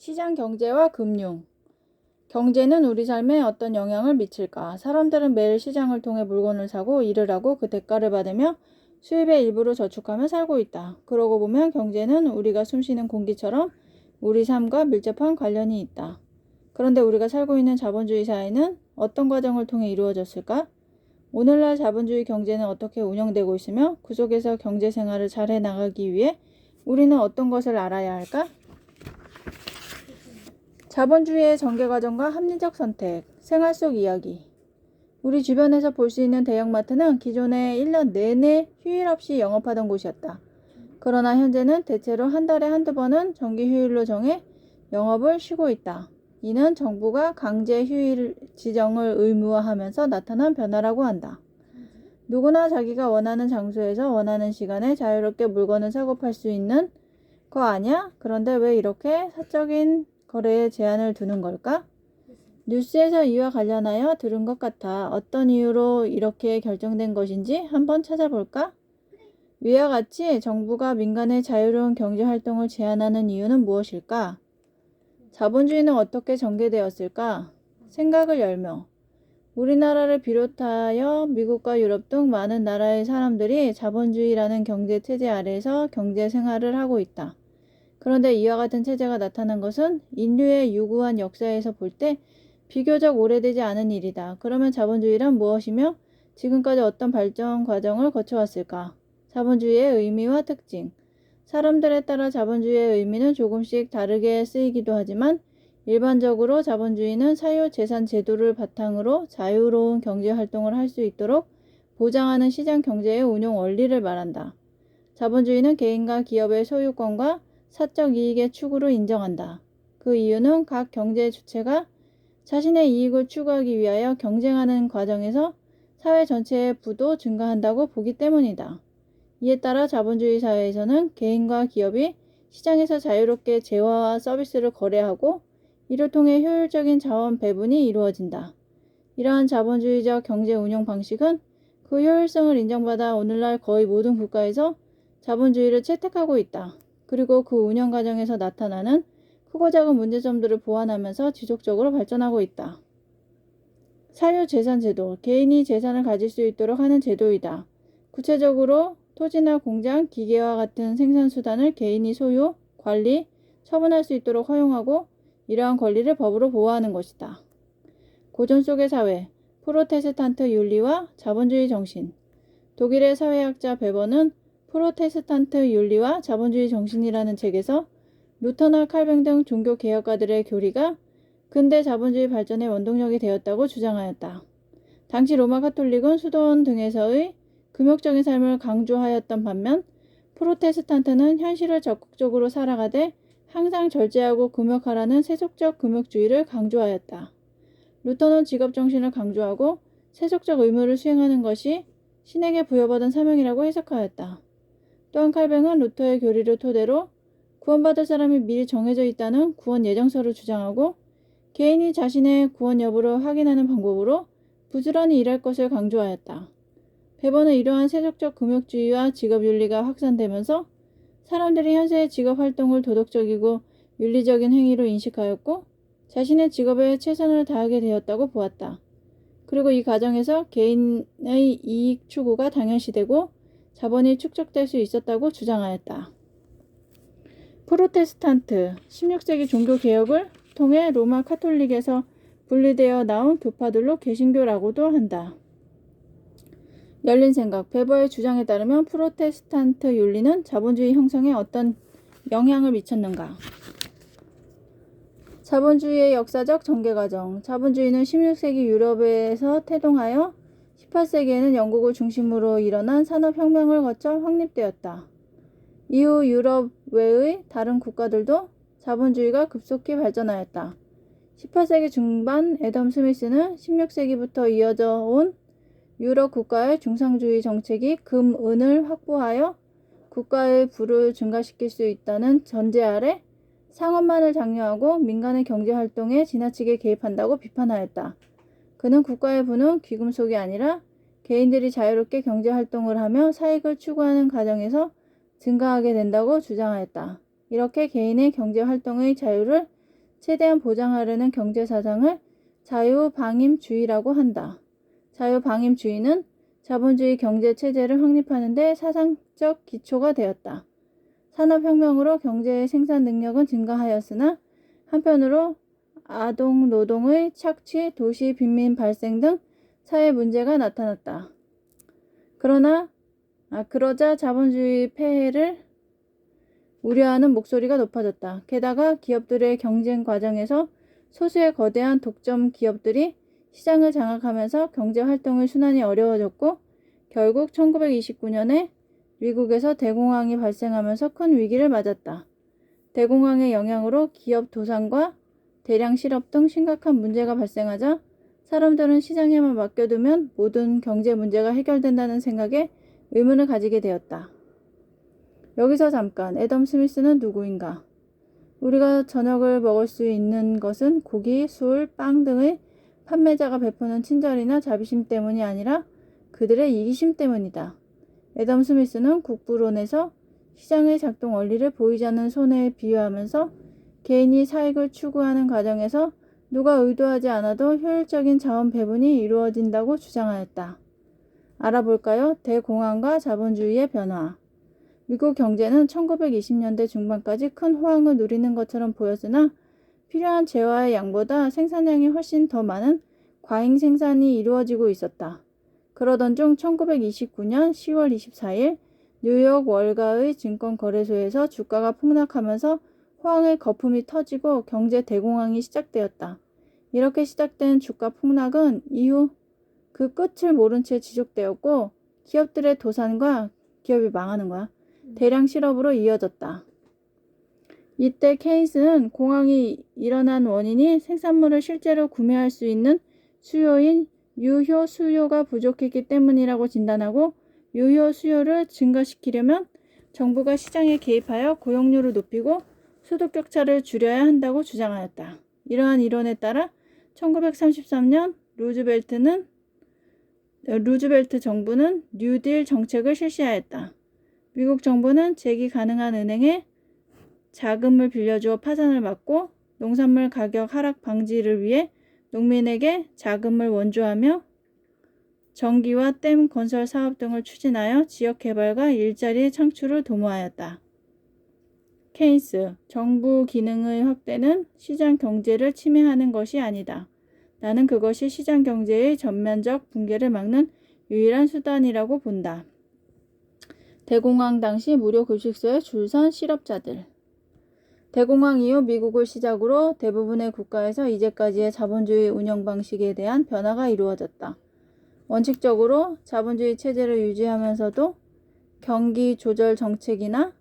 시장 경제와 금융. 경제는 우리 삶에 어떤 영향을 미칠까? 사람들은 매일 시장을 통해 물건을 사고 일을 하고 그 대가를 받으며 수입의 일부를 저축하며 살고 있다. 그러고 보면 경제는 우리가 숨쉬는 공기처럼 우리 삶과 밀접한 관련이 있다. 그런데 우리가 살고 있는 자본주의 사회는 어떤 과정을 통해 이루어졌을까? 오늘날 자본주의 경제는 어떻게 운영되고 있으며 그 속에서 경제 생활을 잘 해나가기 위해 우리는 어떤 것을 알아야 할까? 자본주의의 전개 과정과 합리적 선택, 생활 속 이야기. 우리 주변에서 볼 수 있는 대형마트는 기존에 1년 내내 휴일 없이 영업하던 곳이었다. 그러나 현재는 대체로 한 달에 한두 번은 정기 휴일로 정해 영업을 쉬고 있다. 이는 정부가 강제 휴일 지정을 의무화하면서 나타난 변화라고 한다. 누구나 자기가 원하는 장소에서 원하는 시간에 자유롭게 물건을 사고 팔 수 있는 거 아니야? 그런데 왜 이렇게 사적인 거래에 제한을 두는 걸까? 뉴스에서 이와 관련하여 들은 것 같아. 어떤 이유로 이렇게 결정된 것인지 한번 찾아볼까? 위와 같이 정부가 민간의 자유로운 경제 활동을 제한하는 이유는 무엇일까? 자본주의는 어떻게 전개되었을까? 생각을 열며. 우리나라를 비롯하여 미국과 유럽 등 많은 나라의 사람들이 자본주의라는 경제 체제 아래에서 경제 생활을 하고 있다. 그런데 이와 같은 체제가 나타난 것은 인류의 유구한 역사에서 볼 때 비교적 오래되지 않은 일이다. 그러면 자본주의란 무엇이며 지금까지 어떤 발전 과정을 거쳐왔을까? 자본주의의 의미와 특징. 사람들에 따라 자본주의의 의미는 조금씩 다르게 쓰이기도 하지만 일반적으로 자본주의는 사유재산 제도를 바탕으로 자유로운 경제활동을 할 수 있도록 보장하는 시장 경제의 운용 원리를 말한다. 자본주의는 개인과 기업의 소유권과 사적 이익의 추구를 인정한다. 그 이유는 각 경제 주체가 자신의 이익을 추구하기 위하여 경쟁하는 과정에서 사회 전체의 부도 증가한다고 보기 때문이다. 이에 따라 자본주의 사회에서는 개인과 기업이 시장에서 자유롭게 재화와 서비스를 거래하고 이를 통해 효율적인 자원 배분이 이루어진다. 이러한 자본주의적 경제 운영 방식은 그 효율성을 인정받아 오늘날 거의 모든 국가에서 자본주의를 채택하고 있다. 그리고 그 운영 과정에서 나타나는 크고 작은 문제점들을 보완하면서 지속적으로 발전하고 있다. 사유재산제도, 개인이 재산을 가질 수 있도록 하는 제도이다. 구체적으로 토지나 공장, 기계와 같은 생산수단을 개인이 소유, 관리, 처분할 수 있도록 허용하고 이러한 권리를 법으로 보호하는 것이다. 고전 속의 사회, 프로테스탄트 윤리와 자본주의 정신. 독일의 사회학자 베버는 프로테스탄트 윤리와 자본주의 정신이라는 책에서 루터나 칼뱅 등 종교 개혁가들의 교리가 근대 자본주의 발전의 원동력이 되었다고 주장하였다. 당시 로마 가톨릭은 수도원 등에서의 금욕적인 삶을 강조하였던 반면 프로테스탄트는 현실을 적극적으로 살아가되 항상 절제하고 금욕하라는 세속적 금욕주의를 강조하였다. 루터는 직업정신을 강조하고 세속적 의무를 수행하는 것이 신에게 부여받은 사명이라고 해석하였다. 또한 칼뱅은 루터의 교리를 토대로 구원받을 사람이 미리 정해져 있다는 구원 예정서를 주장하고 개인이 자신의 구원 여부를 확인하는 방법으로 부지런히 일할 것을 강조하였다. 베버는 이러한 세속적 금욕주의와 직업윤리가 확산되면서 사람들이 현재의 직업활동을 도덕적이고 윤리적인 행위로 인식하였고 자신의 직업에 최선을 다하게 되었다고 보았다. 그리고 이 과정에서 개인의 이익 추구가 당연시되고 자본이 축적될 수 있었다고 주장하였다. 프로테스탄트, 16세기 종교개혁을 통해 로마 카톨릭에서 분리되어 나온 교파들로 개신교라고도 한다. 열린 생각, 베버의 주장에 따르면 프로테스탄트 윤리는 자본주의 형성에 어떤 영향을 미쳤는가? 자본주의의 역사적 전개 과정. 자본주의는 16세기 유럽에서 태동하여 18세기에는 영국을 중심으로 일어난 산업혁명을 거쳐 확립되었다. 이후 유럽 외의 다른 국가들도 자본주의가 급속히 발전하였다. 18세기 중반 애덤 스미스는 16세기부터 이어져 온 유럽 국가의 중상주의 정책이 금, 은을 확보하여 국가의 부를 증가시킬 수 있다는 전제 아래 상업만을 장려하고 민간의 경제활동에 지나치게 개입한다고 비판하였다. 그는 국가의 부는 귀금속이 아니라 개인들이 자유롭게 경제활동을 하며 사익을 추구하는 과정에서 증가하게 된다고 주장하였다. 이렇게 개인의 경제활동의 자유를 최대한 보장하려는 경제 사상을 자유방임주의라고 한다. 자유방임주의는 자본주의 경제 체제를 확립하는 데 사상적 기초가 되었다. 산업혁명으로 경제의 생산 능력은 증가하였으나 한편으로 아동 노동의 착취, 도시 빈민 발생 등 사회 문제가 나타났다. 그러자 자본주의 폐해를 우려하는 목소리가 높아졌다. 게다가 기업들의 경쟁 과정에서 소수의 거대한 독점 기업들이 시장을 장악하면서 경제 활동의 순환이 어려워졌고 결국 1929년에 미국에서 대공황이 발생하면서 큰 위기를 맞았다. 대공황의 영향으로 기업 도산과 대량 실업 등 심각한 문제가 발생하자 사람들은 시장에만 맡겨두면 모든 경제 문제가 해결된다는 생각에 의문을 가지게 되었다. 여기서 잠깐, 애덤 스미스는 누구인가? 우리가 저녁을 먹을 수 있는 것은 고기, 술, 빵 등의 판매자가 베푸는 친절이나 자비심 때문이 아니라 그들의 이기심 때문이다. 애덤 스미스는 국부론에서 시장의 작동 원리를 보이지 않는 손해에 비유하면서 개인이 사익을 추구하는 과정에서 누가 의도하지 않아도 효율적인 자원 배분이 이루어진다고 주장하였다. 알아볼까요? 대공황과 자본주의의 변화. 미국 경제는 1920년대 중반까지 큰 호황을 누리는 것처럼 보였으나 필요한 재화의 양보다 생산량이 훨씬 더 많은 과잉 생산이 이루어지고 있었다. 그러던 중 1929년 10월 24일 뉴욕 월가의 증권거래소에서 주가가 폭락하면서 호황의 거품이 터지고 경제 대공황이 시작되었다. 이렇게 시작된 주가 폭락은 이후 그 끝을 모른 채 지속되었고 기업들의 도산과 기업이 망하는 거야. 대량 실업으로 이어졌다. 이때 케인스는 공황이 일어난 원인이 생산물을 실제로 구매할 수 있는 수요인 유효 수요가 부족했기 때문이라고 진단하고 유효 수요를 증가시키려면 정부가 시장에 개입하여 고용률을 높이고 소득 격차를 줄여야 한다고 주장하였다. 이러한 이론에 따라 1933년 루즈벨트 정부는 뉴딜 정책을 실시하였다. 미국 정부는 재기 가능한 은행에 자금을 빌려주어 파산을 막고 농산물 가격 하락 방지를 위해 농민에게 자금을 원조하며 전기와 댐 건설 사업 등을 추진하여 지역 개발과 일자리 창출을 도모하였다. 케인스, 정부 기능의 확대는 시장 경제를 침해하는 것이 아니다. 나는 그것이 시장 경제의 전면적 붕괴를 막는 유일한 수단이라고 본다. 대공황 당시 무료 급식소에 줄선 실업자들. 대공황 이후 미국을 시작으로 대부분의 국가에서 이제까지의 자본주의 운영 방식에 대한 변화가 이루어졌다. 원칙적으로 자본주의 체제를 유지하면서도 경기 조절 정책이나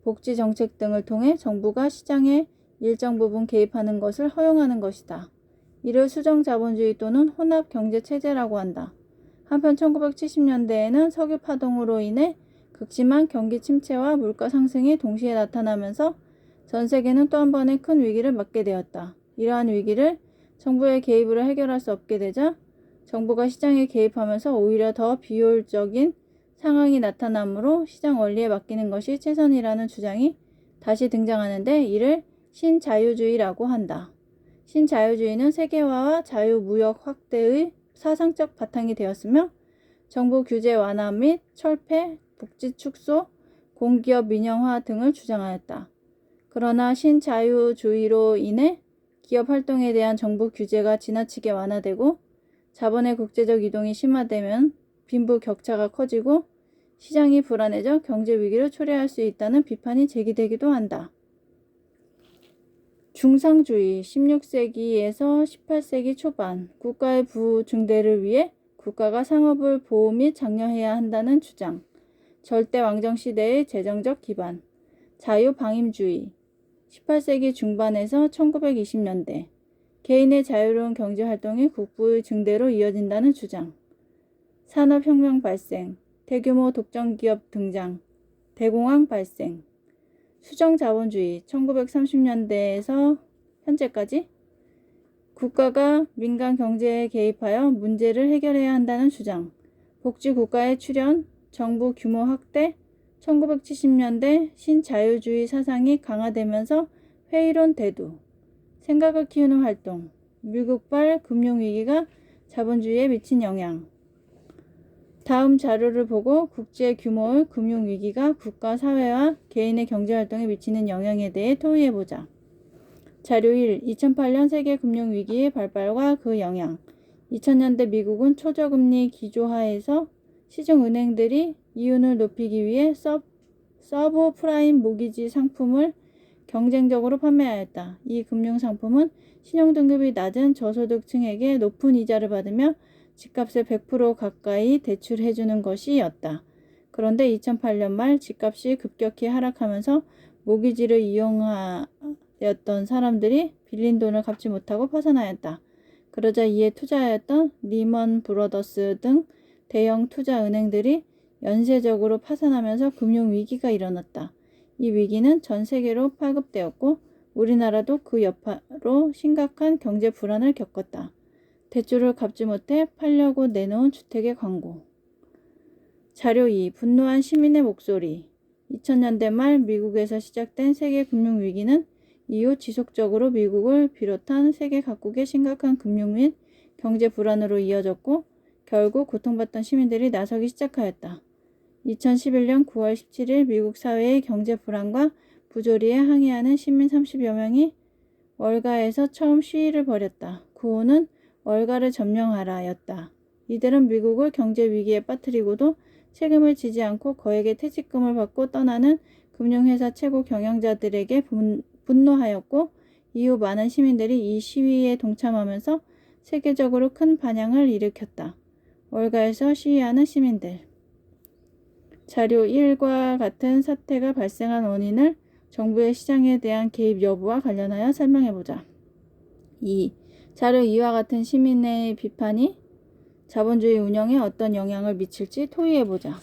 복지 정책 등을 통해 정부가 시장에 일정 부분 개입하는 것을 허용하는 것이다. 이를 수정 자본주의 또는 혼합 경제 체제라고 한다. 한편 1970년대에는 석유 파동으로 인해 극심한 경기 침체와 물가 상승이 동시에 나타나면서 전 세계는 또 한 번의 큰 위기를 맞게 되었다. 이러한 위기를 정부의 개입으로 해결할 수 없게 되자 정부가 시장에 개입하면서 오히려 더 비효율적인 상황이 나타나므로 시장 원리에 맡기는 것이 최선이라는 주장이 다시 등장하는데 이를 신자유주의라고 한다. 신자유주의는 세계화와 자유무역 확대의 사상적 바탕이 되었으며 정부 규제 완화 및 철폐, 복지 축소, 공기업 민영화 등을 주장하였다. 그러나 신자유주의로 인해 기업 활동에 대한 정부 규제가 지나치게 완화되고 자본의 국제적 이동이 심화되면 빈부 격차가 커지고 시장이 불안해져 경제 위기를 초래할 수 있다는 비판이 제기되기도 한다. 중상주의 16세기에서 18세기 초반 국가의 부증대를 위해 국가가 상업을 보호 및 장려해야 한다는 주장. 절대 왕정 시대의 재정적 기반. 자유방임주의 18세기 중반에서 1920년대 개인의 자유로운 경제활동이 국부의 증대로 이어진다는 주장. 산업혁명 발생, 대규모 독점기업 등장, 대공황 발생. 수정자본주의 1930년대에서 현재까지 국가가 민간 경제에 개입하여 문제를 해결해야 한다는 주장. 복지국가의 출현, 정부 규모 확대, 1970년대 신자유주의 사상이 강화되면서 회의론 대두. 생각을 키우는 활동, 미국발 금융위기가 자본주의에 미친 영향. 다음 자료를 보고 국제 규모의 금융위기가 국가, 사회와 개인의 경제활동에 미치는 영향에 대해 토의해보자. 자료 1. 2008년 세계 금융위기의 발발과 그 영향. 2000년대 미국은 초저금리 기조하에서 시중은행들이 이윤을 높이기 위해 서브프라임 모기지 상품을 경쟁적으로 판매하였다. 이 금융상품은 신용등급이 낮은 저소득층에게 높은 이자를 받으며 집값의 100% 가까이 대출해주는 것이었다. 그런데 2008년 말 집값이 급격히 하락하면서 모기지를 이용하였던 사람들이 빌린 돈을 갚지 못하고 파산하였다. 그러자 이에 투자하였던 리먼 브러더스 등 대형 투자 은행들이 연쇄적으로 파산하면서 금융위기가 일어났다. 이 위기는 전 세계로 파급되었고 우리나라도 그 여파로 심각한 경제 불안을 겪었다. 대출을 갚지 못해 팔려고 내놓은 주택의 광고. 자료 2. 분노한 시민의 목소리. 2000년대 말 미국에서 시작된 세계 금융위기는 이후 지속적으로 미국을 비롯한 세계 각국의 심각한 금융 및 경제 불안으로 이어졌고 결국 고통받던 시민들이 나서기 시작하였다. 2011년 9월 17일 미국 사회의 경제 불안과 부조리에 항의하는 시민 30여 명이 월가에서 처음 시위를 벌였다. 구호는 월가를 점령하라 였다. 이들은 미국을 경제 위기에 빠뜨리고도 세금을 지지 않고 거액의 퇴직금을 받고 떠나는 금융회사 최고 경영자들에게 분노하였고 이후 많은 시민들이 이 시위에 동참하면서 세계적으로 큰 반향을 일으켰다. 월가에서 시위하는 시민들. 자료 1과 같은 사태가 발생한 원인을 정부의 시장에 대한 개입 여부와 관련하여 설명해보자. 2. 자료 2와 같은 시민의 비판이 자본주의 운영에 어떤 영향을 미칠지 토의해보자.